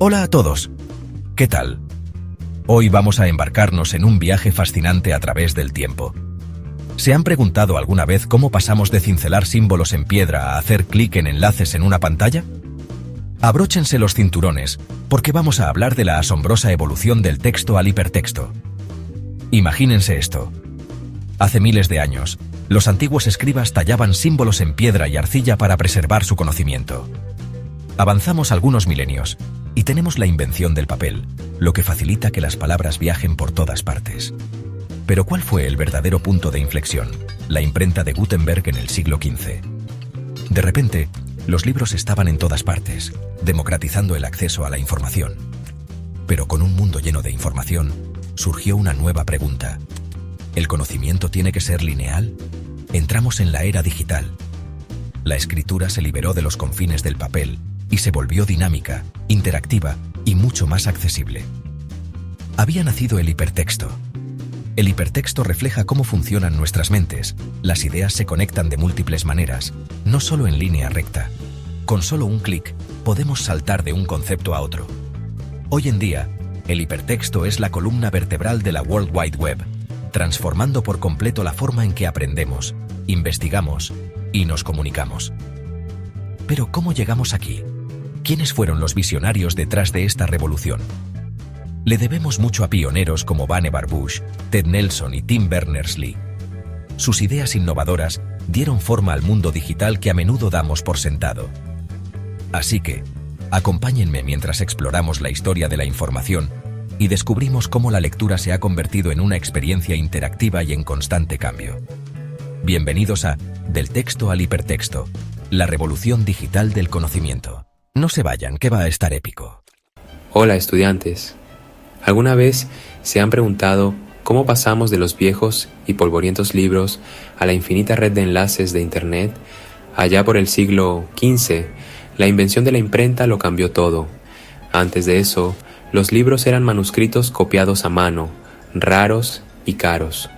Hola a todos. ¿Qué tal? Hoy vamos a embarcarnos en un viaje fascinante a través del tiempo. ¿Se han preguntado alguna vez cómo pasamos de cincelar símbolos en piedra a hacer clic en enlaces en una pantalla? Abróchense los cinturones, porque vamos a hablar de la asombrosa evolución del texto al hipertexto. Imagínense esto. Hace miles de años, los antiguos escribas tallaban símbolos en piedra y arcilla para preservar su conocimiento. Avanzamos algunos milenios y tenemos la invención del papel, lo que facilita que las palabras viajen por todas partes. Pero ¿cuál fue el verdadero punto de inflexión? La imprenta de Gutenberg en el siglo XV. De repente, los libros estaban en todas partes, democratizando el acceso a la información. Pero con un mundo lleno de información, surgió una nueva pregunta. ¿El conocimiento tiene que ser lineal? Entramos en la era digital. La escritura se liberó de los confines del papel y se volvió dinámica, interactiva y mucho más accesible. Había nacido el hipertexto. El hipertexto refleja cómo funcionan nuestras mentes. Las ideas se conectan de múltiples maneras, no solo en línea recta. Con solo un clic, podemos saltar de un concepto a otro. Hoy en día, el hipertexto es la columna vertebral de la World Wide Web, transformando por completo la forma en que aprendemos, investigamos y nos comunicamos. Pero ¿cómo llegamos aquí? ¿Quiénes fueron los visionarios detrás de esta revolución? Le debemos mucho a pioneros como Vannevar Bush, Ted Nelson y Tim Berners-Lee. Sus ideas innovadoras dieron forma al mundo digital que a menudo damos por sentado. Así que, acompáñenme mientras exploramos la historia de la información y descubrimos cómo la lectura se ha convertido en una experiencia interactiva y en constante cambio. Bienvenidos a Del texto al hipertexto, la revolución digital del conocimiento. No se vayan, que va a estar épico. Hola estudiantes. ¿Alguna vez se han preguntado cómo pasamos de los viejos y polvorientos libros a la infinita red de enlaces de Internet? Allá por el siglo XV, la invención de la imprenta lo cambió todo. Antes de eso, los libros eran manuscritos copiados a mano, raros y caros.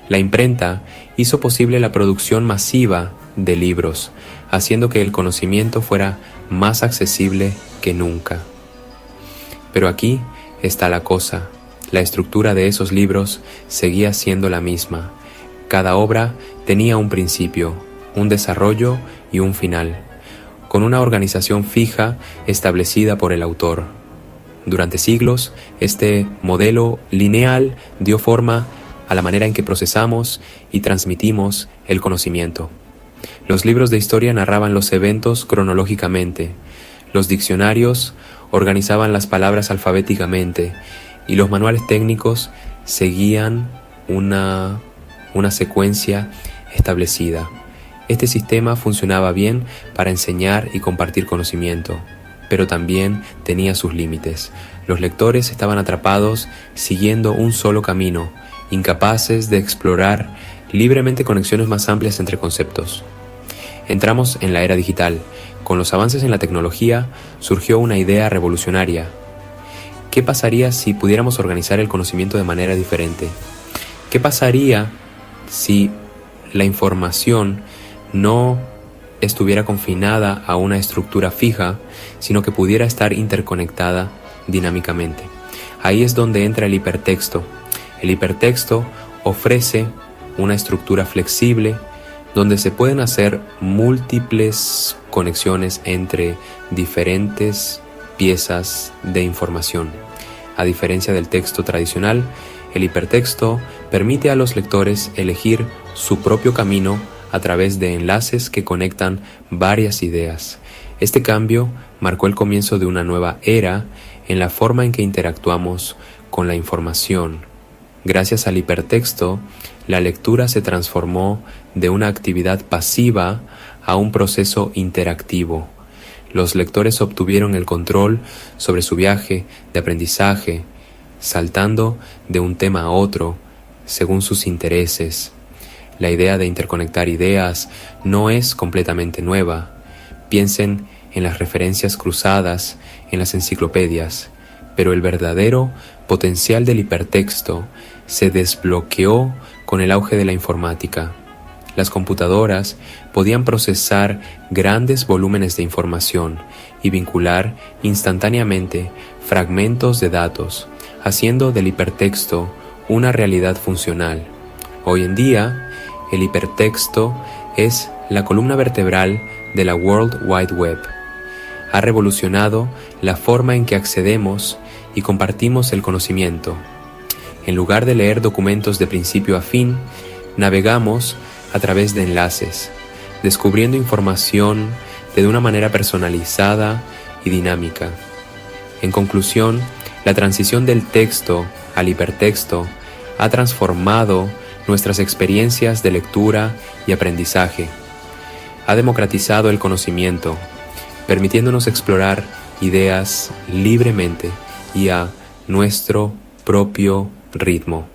La imprenta hizo posible la producción masiva de libros, haciendo que el conocimiento fuera más accesible que nunca. Pero aquí está la cosa. La estructura de esos libros seguía siendo la misma. Cada obra tenía un principio, un desarrollo y un final, con una organización fija establecida por el autor. Durante siglos, este modelo lineal dio forma a la manera en que procesamos y transmitimos el conocimiento. Los libros de historia narraban los eventos cronológicamente, los diccionarios organizaban las palabras alfabéticamente y los manuales técnicos seguían una secuencia establecida. Este sistema funcionaba bien para enseñar y compartir conocimiento, pero también tenía sus límites. Los lectores estaban atrapados siguiendo un solo camino, incapaces de explorar libremente conexiones más amplias entre conceptos. Entramos en la era digital. Con los avances en la tecnología surgió una idea revolucionaria. ¿Qué pasaría si pudiéramos organizar el conocimiento de manera diferente? ¿Qué pasaría si la información no estuviera confinada a una estructura fija, sino que pudiera estar interconectada dinámicamente? Ahí es donde entra el hipertexto. El hipertexto ofrece una estructura flexible donde se pueden hacer múltiples conexiones entre diferentes piezas de información. A diferencia del texto tradicional, el hipertexto permite a los lectores elegir su propio camino a través de enlaces que conectan varias ideas. Este cambio marcó el comienzo de una nueva era en la forma en que interactuamos con la información. Gracias al hipertexto, la lectura se transformó de una actividad pasiva a un proceso interactivo. Los lectores obtuvieron el control sobre su viaje de aprendizaje, saltando de un tema a otro según sus intereses. La idea de interconectar ideas no es completamente nueva. Piensen en las referencias cruzadas en las enciclopedias, pero el verdadero potencial del hipertexto se desbloqueó con el auge de la informática. Las computadoras podían procesar grandes volúmenes de información y vincular instantáneamente fragmentos de datos, haciendo del hipertexto una realidad funcional. Hoy en día, el hipertexto es la columna vertebral de la World Wide Web. Ha revolucionado la forma en que accedemos y compartimos el conocimiento. En lugar de leer documentos de principio a fin, navegamos a través de enlaces, descubriendo información de una manera personalizada y dinámica. En conclusión, la transición del texto al hipertexto ha transformado nuestras experiencias de lectura y aprendizaje. Ha democratizado el conocimiento, permitiéndonos explorar ideas libremente y a nuestro propio ritmo.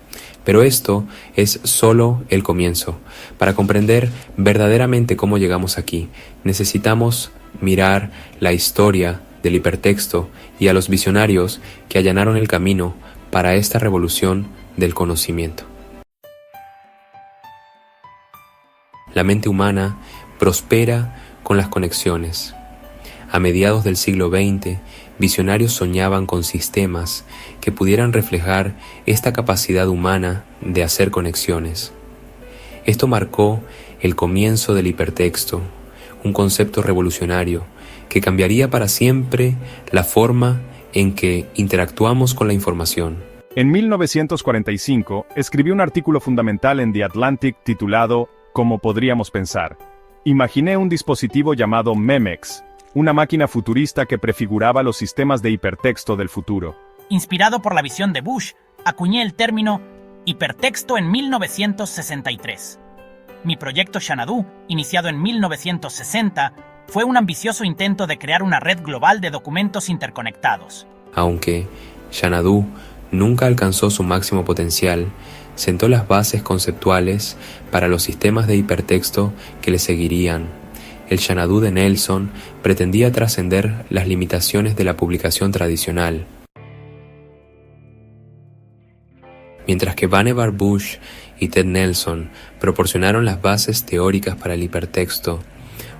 Pero esto es solo el comienzo. Para comprender verdaderamente cómo llegamos aquí, necesitamos mirar la historia del hipertexto y a los visionarios que allanaron el camino para esta revolución del conocimiento. La mente humana prospera con las conexiones. A mediados del siglo XX, visionarios soñaban con sistemas que pudieran reflejar esta capacidad humana de hacer conexiones. Esto marcó el comienzo del hipertexto, un concepto revolucionario que cambiaría para siempre la forma en que interactuamos con la información. En 1945, escribió un artículo fundamental en The Atlantic titulado «Como podríamos pensar». Imaginé un dispositivo llamado Memex, una máquina futurista que prefiguraba los sistemas de hipertexto del futuro. Inspirado por la visión de Bush, acuñé el término hipertexto en 1963. Mi proyecto Xanadu, iniciado en 1960, fue un ambicioso intento de crear una red global de documentos interconectados. Aunque Xanadu nunca alcanzó su máximo potencial, sentó las bases conceptuales para los sistemas de hipertexto que le seguirían. El Xanadu de Nelson pretendía trascender las limitaciones de la publicación tradicional. Mientras que Vannevar Bush y Ted Nelson proporcionaron las bases teóricas para el hipertexto,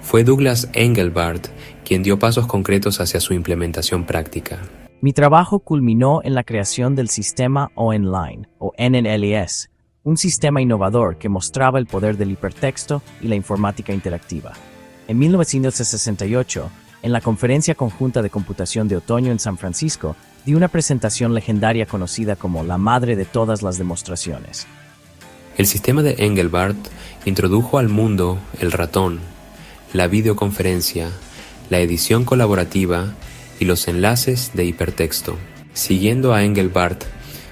fue Douglas Engelbart quien dio pasos concretos hacia su implementación práctica. Mi trabajo culminó en la creación del sistema ONLINE, o NNLES, un sistema innovador que mostraba el poder del hipertexto y la informática interactiva. En 1968, en la Conferencia Conjunta de Computación de Otoño en San Francisco, di una presentación legendaria conocida como la madre de todas las demostraciones. El sistema de Engelbart introdujo al mundo el ratón, la videoconferencia, la edición colaborativa y los enlaces de hipertexto. Siguiendo a Engelbart,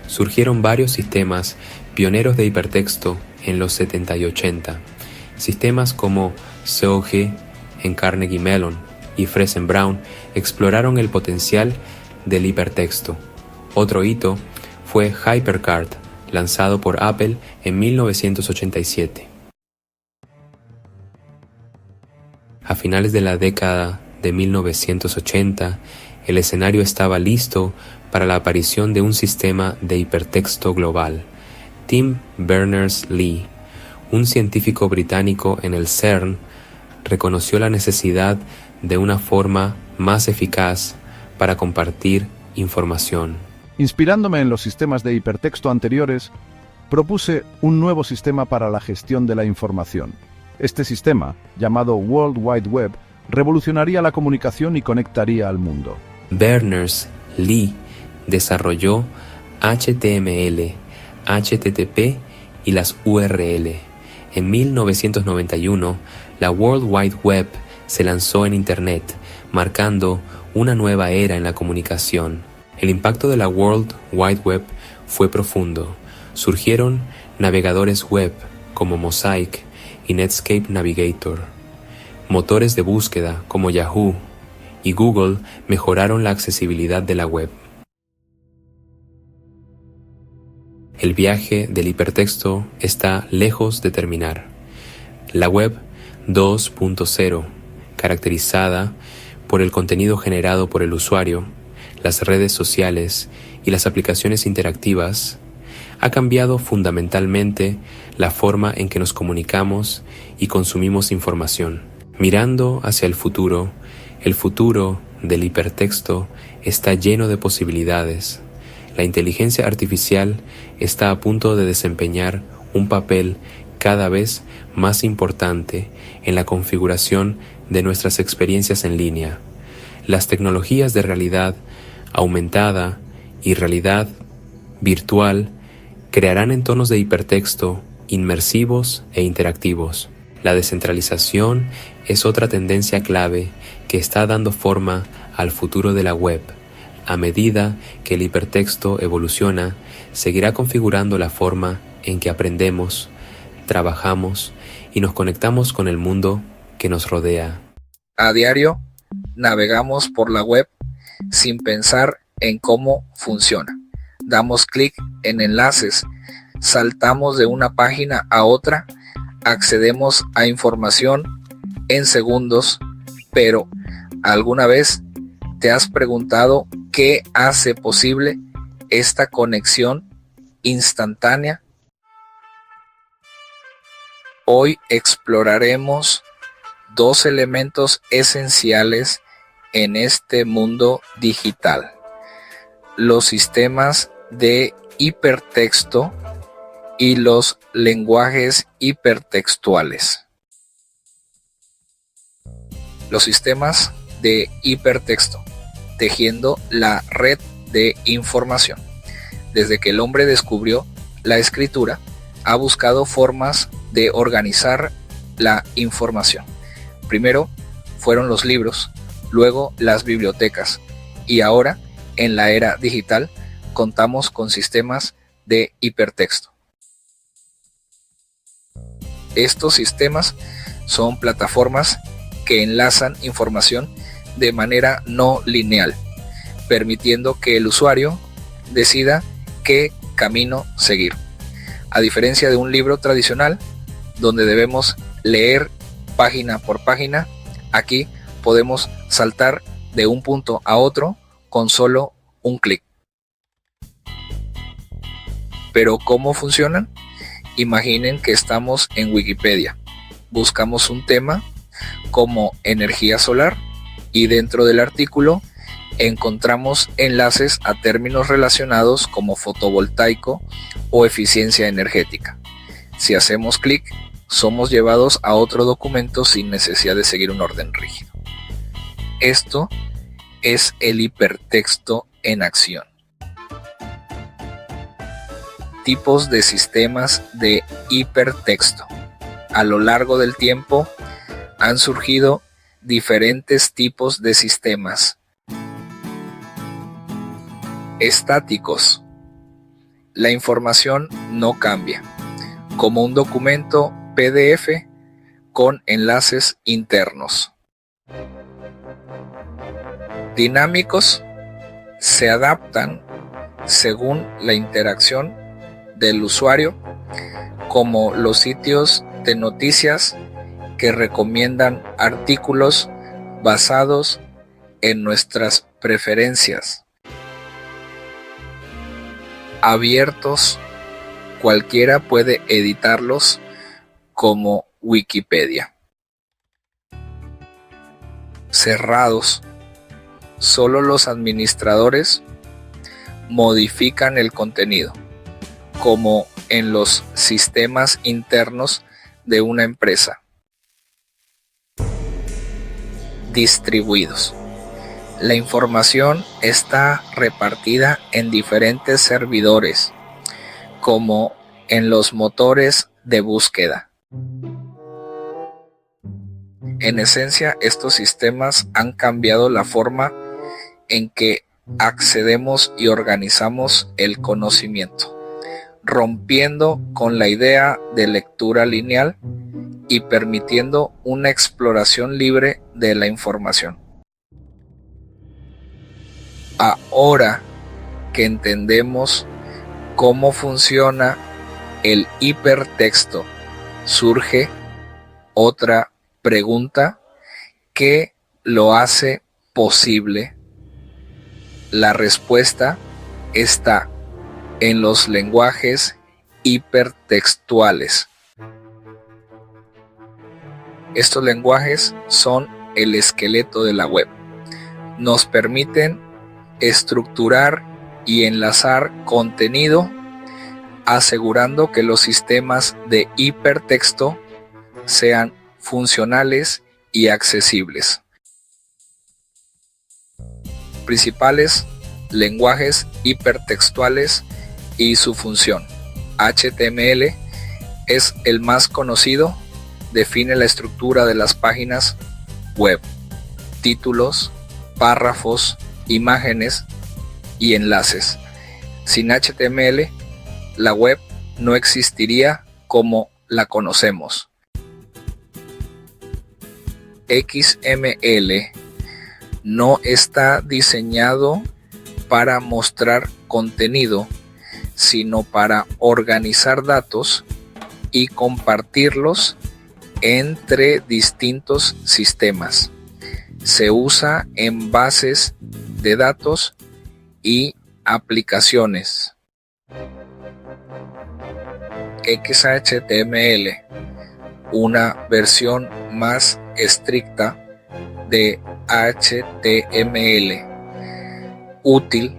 surgieron varios sistemas pioneros de hipertexto en los 70 y 80. Sistemas como SOG en Carnegie Mellon y Fresno Brown exploraron el potencial del hipertexto. Otro hito fue HyperCard, lanzado por Apple en 1987. A finales de la década de 1980, el escenario estaba listo para la aparición de un sistema de hipertexto global. Tim Berners-Lee, un científico británico en el CERN, reconoció la necesidad de una forma más eficaz para compartir información. Inspirándome en los sistemas de hipertexto anteriores, propuse un nuevo sistema para la gestión de la información. Este sistema, llamado World Wide Web, revolucionaría la comunicación y conectaría al mundo. Berners-Lee desarrolló HTML, HTTP y las URL. En 1991, la World Wide Web se lanzó en Internet, marcando una nueva era en la comunicación. El impacto de la World Wide Web fue profundo. Surgieron navegadores web como Mosaic y Netscape Navigator. Motores de búsqueda como Yahoo y Google mejoraron la accesibilidad de la web. El viaje del hipertexto está lejos de terminar. La web 2.0, caracterizada por el contenido generado por el usuario, las redes sociales y las aplicaciones interactivas, ha cambiado fundamentalmente la forma en que nos comunicamos y consumimos información. Mirando hacia el futuro del hipertexto está lleno de posibilidades. La inteligencia artificial está a punto de desempeñar un papel cada vez más importante en la configuración de nuestras experiencias en línea. Las tecnologías de realidad aumentada y realidad virtual crearán entornos de hipertexto inmersivos e interactivos. La descentralización es otra tendencia clave que está dando forma al futuro de la web. A medida que el hipertexto evoluciona, seguirá configurando la forma en que aprendemos, trabajamos y nos conectamos con el mundo que nos rodea. A diario, navegamos por la web sin pensar en cómo funciona. Damos clic en enlaces, saltamos de una página a otra, accedemos a información en segundos, pero ¿alguna vez te has preguntado qué hace posible esta conexión instantánea? Hoy exploraremos dos elementos esenciales en este mundo digital: los sistemas de hipertexto y los lenguajes hipertextuales. Los sistemas de hipertexto, tejiendo la red de información. Desde que el hombre descubrió la escritura, ha buscado formas de organizar la información. Primero fueron los libros, luego las bibliotecas, y ahora, en la era digital, contamos con sistemas de hipertexto. Estos sistemas son plataformas que enlazan información de manera no lineal, permitiendo que el usuario decida qué camino seguir. A diferencia de un libro tradicional, donde debemos leer página por página, aquí podemos saltar de un punto a otro con solo un clic. ¿Pero cómo funcionan? Imaginen que estamos en Wikipedia. Buscamos un tema como energía solar y dentro del artículo encontramos enlaces a términos relacionados como fotovoltaico o eficiencia energética. Si hacemos clic, somos llevados a otro documento sin necesidad de seguir un orden rígido. Esto es el hipertexto en acción. Tipos de sistemas de hipertexto. A lo largo del tiempo han surgido diferentes tipos de sistemas. Estáticos. La información no cambia, como un documento PDF con enlaces internos. Dinámicos. Se adaptan según la interacción del usuario, como los sitios de noticias que recomiendan artículos basados en nuestras preferencias. Abiertos. Cualquiera puede editarlos, como Wikipedia. Cerrados. Solo los administradores modifican el contenido, como en los sistemas internos de una empresa. Distribuidos. La información está repartida en diferentes servidores, como en los motores de búsqueda. En esencia, estos sistemas han cambiado la forma en que accedemos y organizamos el conocimiento, rompiendo con la idea de lectura lineal y permitiendo una exploración libre de la información. Ahora que entendemos cómo funciona el hipertexto, surge otra pregunta: ¿qué lo hace posible? La respuesta está en los lenguajes hipertextuales. Estos lenguajes son el esqueleto de la web. Nos permiten estructurar y enlazar contenido, asegurando que los sistemas de hipertexto sean funcionales y accesibles. Principales lenguajes hipertextuales y su función. HTML es el más conocido, define la estructura de las páginas web, títulos, párrafos, imágenes y enlaces. Sin HTML, la web no existiría como la conocemos. XML no está diseñado para mostrar contenido, sino para organizar datos y compartirlos entre distintos sistemas. Se usa en bases de datos y aplicaciones. XHTML, una versión más estricta de HTML, útil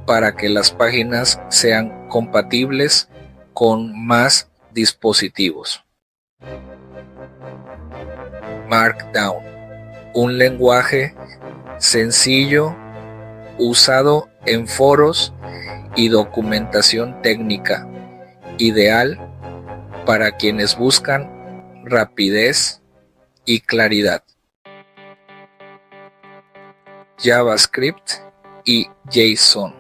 para que las páginas sean compatibles con más dispositivos. Markdown, un lenguaje sencillo usado en foros y documentación técnica, ideal para quienes buscan rapidez y claridad. JavaScript y JSON.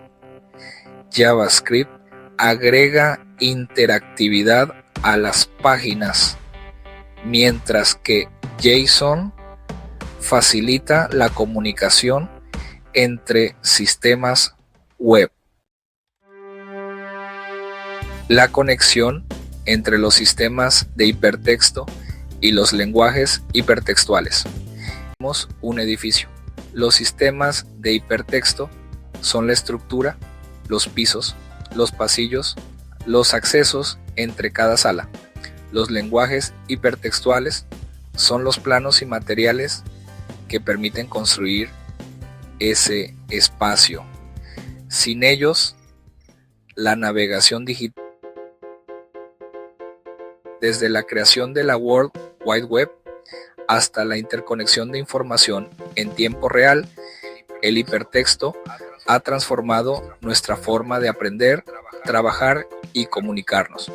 JavaScript agrega interactividad a las páginas, mientras que JSON facilita la comunicación entre sistemas web. La conexión entre los sistemas de hipertexto y los lenguajes hipertextuales. Tenemos un edificio. Los sistemas de hipertexto son la estructura, los pisos, los pasillos, los accesos entre cada sala. Los lenguajes hipertextuales son los planos y materiales que permiten construir ese espacio. Sin ellos, la navegación digital, desde la creación de la World Wide Web hasta la interconexión de información en tiempo real, el hipertexto ha transformado nuestra forma de aprender, trabajar y comunicarnos.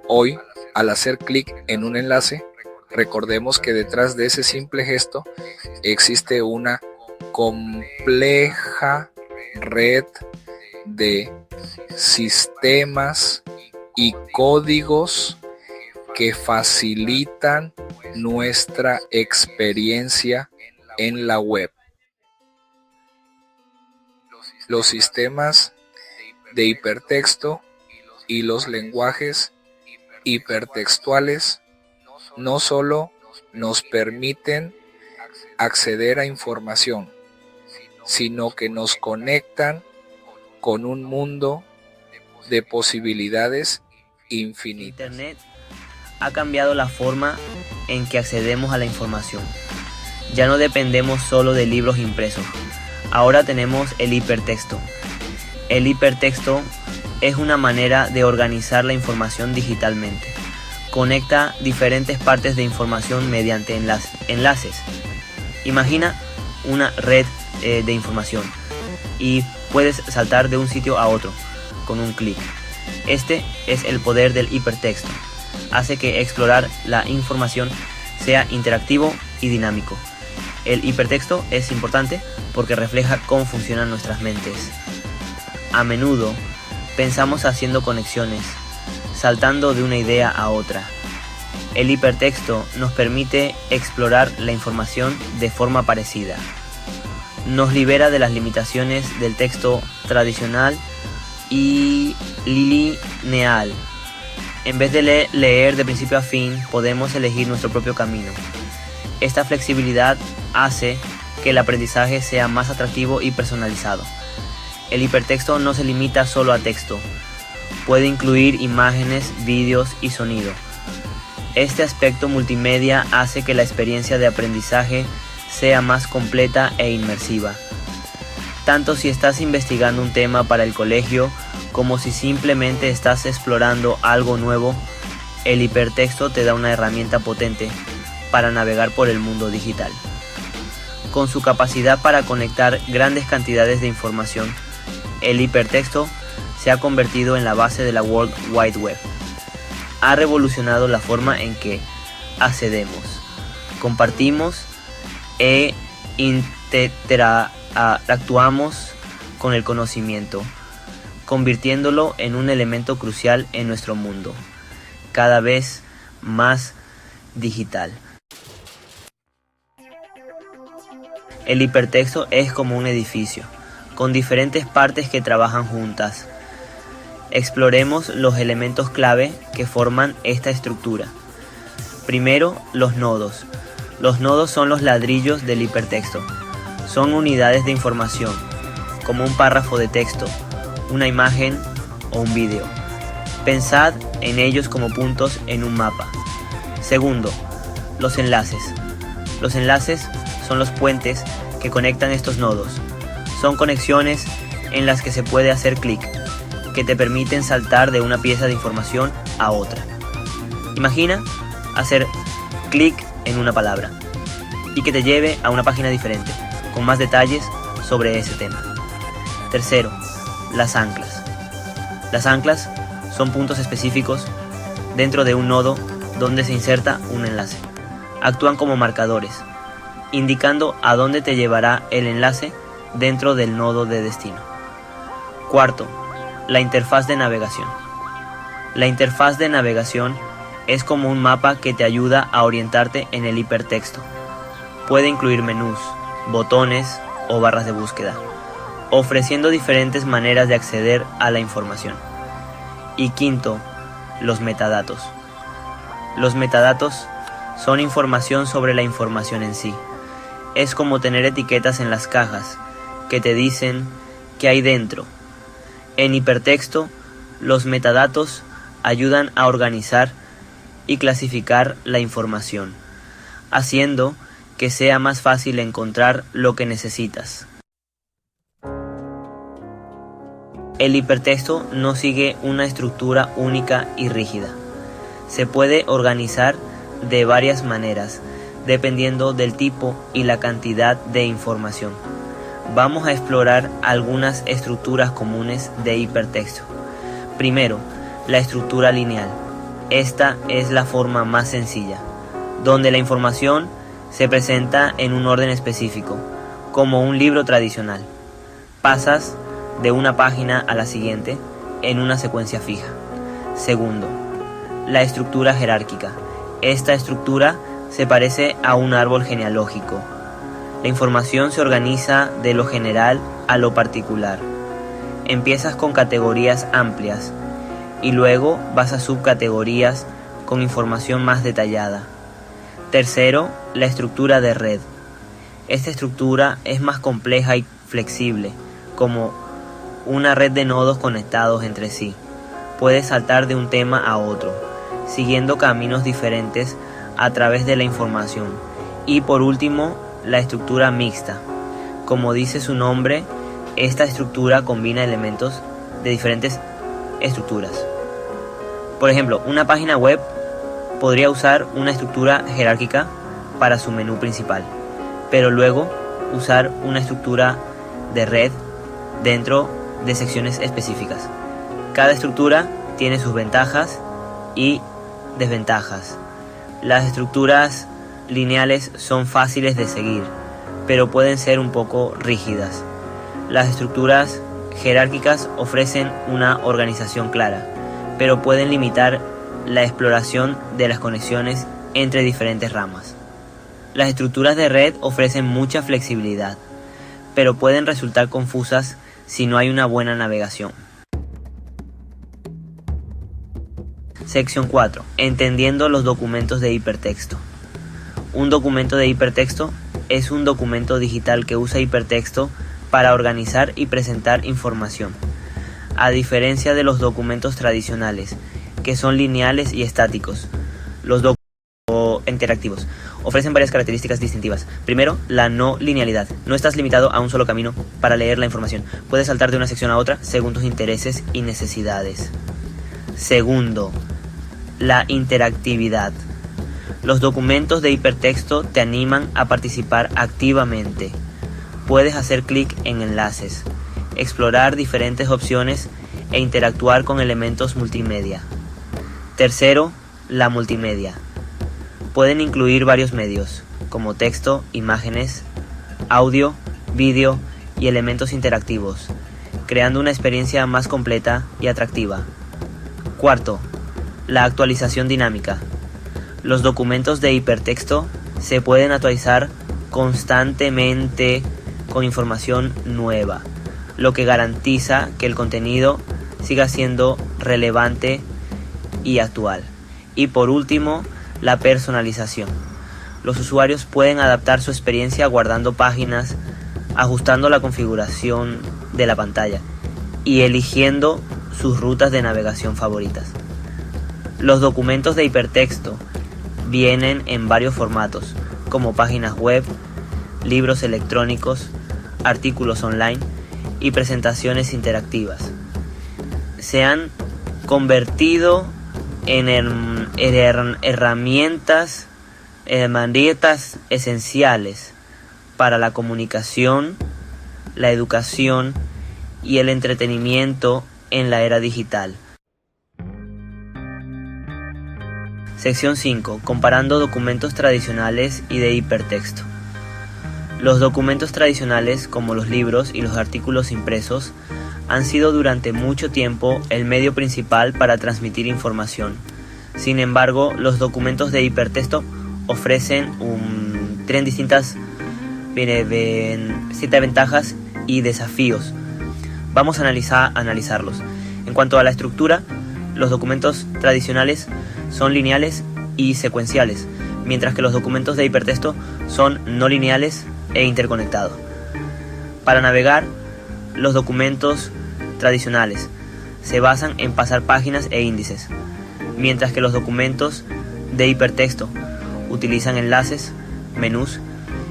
Hoy, al hacer clic en un enlace, recordemos que detrás de ese simple gesto existe una compleja red de sistemas y códigos que facilitan nuestra experiencia en la web. Los sistemas de hipertexto y los lenguajes hipertextuales no solo nos permiten acceder a información, sino que nos conectan con un mundo de posibilidades infinitas. Internet ha cambiado la forma en que accedemos a la información. Ya no dependemos solo de libros impresos. Ahora tenemos el hipertexto. El hipertexto es una manera de organizar la información digitalmente. Conecta diferentes partes de información mediante enlaces. Imagina una red de información y puedes saltar de un sitio a otro con un clic. Este es el poder del hipertexto. Hace que explorar la información sea interactivo y dinámico. El hipertexto es importante porque refleja cómo funcionan nuestras mentes. A menudo pensamos haciendo conexiones, saltando de una idea a otra. El hipertexto nos permite explorar la información de forma parecida. Nos libera de las limitaciones del texto tradicional y lineal. En vez de leer de principio a fin, podemos elegir nuestro propio camino. Esta flexibilidad hace que el aprendizaje sea más atractivo y personalizado. El hipertexto no se limita solo a texto. Puede incluir imágenes, vídeos y sonido. Este aspecto multimedia hace que la experiencia de aprendizaje sea más completa e inmersiva, tanto si estás investigando un tema para el colegio como si simplemente estás explorando algo nuevo. El hipertexto te da una herramienta potente para navegar por el mundo digital. Con su capacidad para conectar grandes cantidades de información, el hipertexto se ha convertido en la base de la World Wide Web. Ha revolucionado la forma en que accedemos, compartimos e interactuamos con el conocimiento, convirtiéndolo en un elemento crucial en nuestro mundo, cada vez más digital. El hipertexto es como un edificio, con diferentes partes que trabajan juntas. Exploremos los elementos clave que forman esta estructura. Primero, los nodos. Los nodos son los ladrillos del hipertexto. Son unidades de información, como un párrafo de texto, una imagen o un vídeo. Pensad en ellos como puntos en un mapa. Segundo, los enlaces. Los enlaces son los puentes que conectan estos nodos. Son conexiones en las que se puede hacer clic, que te permiten saltar de una pieza de información a otra. Imagina hacer clic en una palabra y que te lleve a una página diferente, con más detalles sobre ese tema. Tercero, las anclas. Las anclas son puntos específicos dentro de un nodo donde se inserta un enlace. Actúan como marcadores, indicando a dónde te llevará el enlace dentro del nodo de destino. Cuarto, la interfaz de navegación. La interfaz de navegación es como un mapa que te ayuda a orientarte en el hipertexto. Puede incluir menús, botones o barras de búsqueda, ofreciendo diferentes maneras de acceder a la información. Y quinto, los metadatos. Los metadatos son información sobre la información en sí. Es como tener etiquetas en las cajas que te dicen qué hay dentro. En hipertexto, los metadatos ayudan a organizar y clasificar la información, haciendo que sea más fácil encontrar lo que necesitas. El hipertexto no sigue una estructura única y rígida. Se puede organizar de varias maneras, dependiendo del tipo y la cantidad de información. Vamos a explorar algunas estructuras comunes de hipertexto. Primero, la estructura lineal. Esta es la forma más sencilla, donde la información se presenta en un orden específico, como un libro tradicional. Pasas de una página a la siguiente en una secuencia fija. Segundo, la estructura jerárquica. Esta estructura se parece a un árbol genealógico. La información se organiza de lo general a lo particular. Empiezas con categorías amplias y luego vas a subcategorías con información más detallada. Tercero, la estructura de red. Esta estructura es más compleja y flexible, como una red de nodos conectados entre sí. Puedes saltar de un tema a otro, siguiendo caminos diferentes a través de la información. Y por último, la estructura mixta. Como dice su nombre, esta estructura combina elementos de diferentes estructuras. Por ejemplo, una página web podría usar una estructura jerárquica para su menú principal, pero luego usar una estructura de red dentro de secciones específicas. Cada estructura tiene sus ventajas y desventajas. Las estructuras lineales son fáciles de seguir, pero pueden ser un poco rígidas. Las estructuras jerárquicas ofrecen una organización clara, pero pueden limitar la exploración de las conexiones entre diferentes ramas. Las estructuras de red ofrecen mucha flexibilidad, pero pueden resultar confusas si no hay una buena navegación. Sección 4. Entendiendo los documentos de hipertexto. Un documento de hipertexto es un documento digital que usa hipertexto para organizar y presentar información. a diferencia de los documentos tradicionales, que son lineales y estáticos. Los documentos interactivos ofrecen varias características distintivas. Primero, la no linealidad. No estás limitado a un solo camino para leer la información. Puedes saltar de una sección a otra según tus intereses y necesidades. Segundo, la interactividad. Los documentos de hipertexto te animan a participar activamente. Puedes hacer clic en enlaces, explorar diferentes opciones e interactuar con elementos multimedia. Tercero, la multimedia. Pueden incluir varios medios, como texto, imágenes, audio, vídeo y elementos interactivos, creando una experiencia más completa y atractiva. Cuarto, la actualización dinámica. Los documentos de hipertexto se pueden actualizar constantemente con información nueva, lo que garantiza que el contenido siga siendo relevante y actual. Y por último, la personalización. Los usuarios pueden adaptar su experiencia guardando páginas, ajustando la configuración de la pantalla y eligiendo sus rutas de navegación favoritas. Los documentos de hipertexto vienen en varios formatos, como páginas web, libros electrónicos, artículos online y presentaciones interactivas. Se han convertido en herramientas esenciales para la comunicación, la educación y el entretenimiento en la era digital. Sección 5. Comparando documentos tradicionales y de hipertexto. Los documentos tradicionales, como los libros y los artículos impresos, han sido durante mucho tiempo el medio principal para transmitir información. Sin embargo, los documentos de hipertexto tienen distintas ventajas y desafíos. Vamos a analizarlos. En cuanto a la estructura, los documentos tradicionales son lineales y secuenciales, mientras que los documentos de hipertexto son no lineales e interconectados. Para navegar, los documentos tradicionales se basan en pasar páginas e índices, mientras que los documentos de hipertexto utilizan enlaces, menús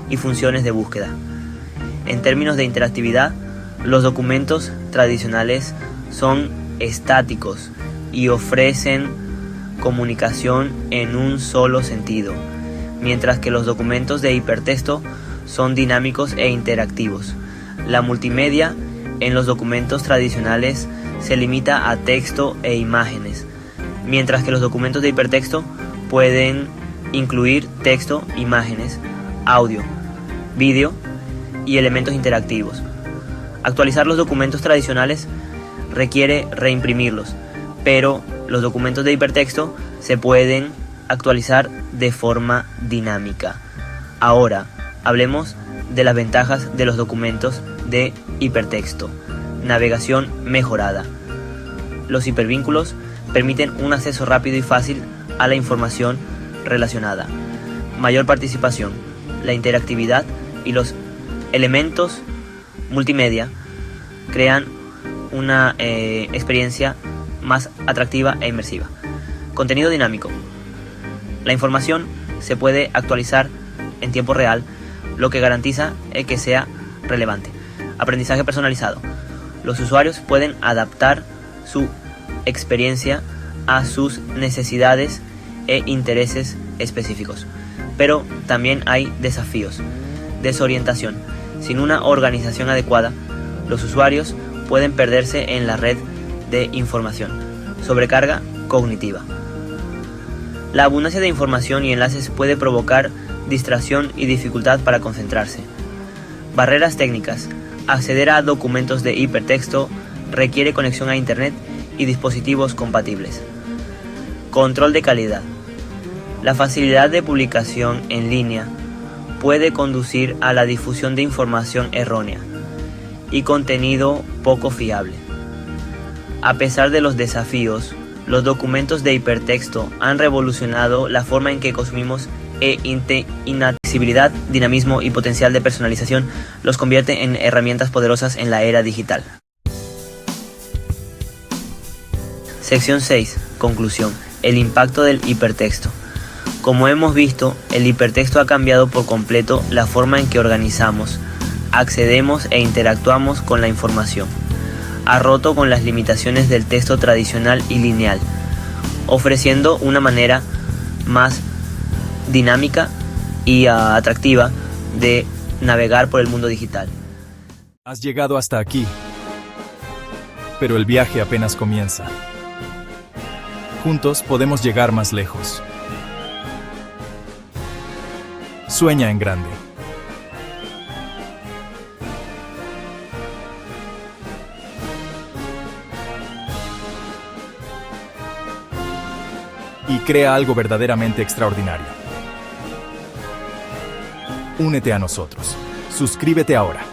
y funciones de búsqueda. En términos de interactividad, los documentos tradicionales son estáticos y ofrecen comunicación en un solo sentido, mientras que los documentos de hipertexto son dinámicos e interactivos. La multimedia en los documentos tradicionales se limita a texto e imágenes, mientras que los documentos de hipertexto pueden incluir texto, imágenes, audio, vídeo y elementos interactivos. Actualizar los documentos tradicionales requiere reimprimirlos, pero los documentos de hipertexto se pueden actualizar de forma dinámica. Ahora, hablemos de las ventajas de los documentos de hipertexto. Navegación mejorada. Los hipervínculos permiten un acceso rápido y fácil a la información relacionada. Mayor participación. La interactividad y los elementos multimedia crean una experiencia más atractiva e inmersiva. Contenido dinámico. La información se puede actualizar en tiempo real, lo que garantiza que sea relevante. Aprendizaje personalizado. Los usuarios pueden adaptar su experiencia a sus necesidades e intereses específicos. Pero también hay desafíos. Desorientación. Sin una organización adecuada, los usuarios pueden perderse en la red de información. Sobrecarga cognitiva. La abundancia de información y enlaces puede provocar distracción y dificultad para concentrarse. Barreras técnicas. Acceder a documentos de hipertexto requiere conexión a Internet y dispositivos compatibles. Control de calidad. La facilidad de publicación en línea puede conducir a la difusión de información errónea y contenido poco fiable. A pesar de los desafíos, los documentos de hipertexto han revolucionado la forma en que consumimos inaccesibilidad, dinamismo y potencial de personalización los convierte en herramientas poderosas en la era digital. Sección 6. Conclusión. El impacto del hipertexto. Como hemos visto, el hipertexto ha cambiado por completo la forma en que organizamos, accedemos e interactuamos con la información. Ha roto con las limitaciones del texto tradicional y lineal, ofreciendo una manera más dinámica y atractiva de navegar por el mundo digital. Has llegado hasta aquí, pero el viaje apenas comienza. Juntos podemos llegar más lejos. Sueña en grande. Y crea algo verdaderamente extraordinario. Únete a nosotros. Suscríbete ahora.